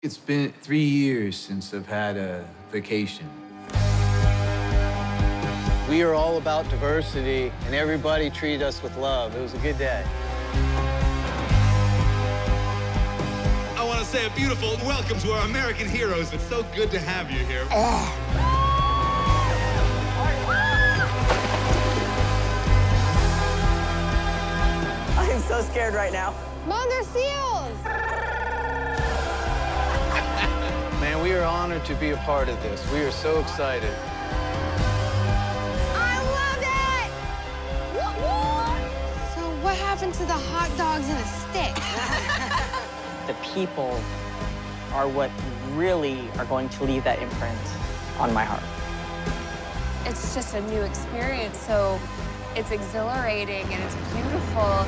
It's been 3 years since I've had a vacation. We are all about diversity, and everybody treated us with love. It was a good day. I want to say a beautiful welcome to our American heroes. It's so good to have you here. I am so scared right now. Mom, they're seals! Man, we are honored to be a part of this. We are so excited. I love it! So what happened to the hot dogs and a stick? The people are what really are going to leave that imprint on my heart. It's just a new experience, so it's exhilarating and it's beautiful.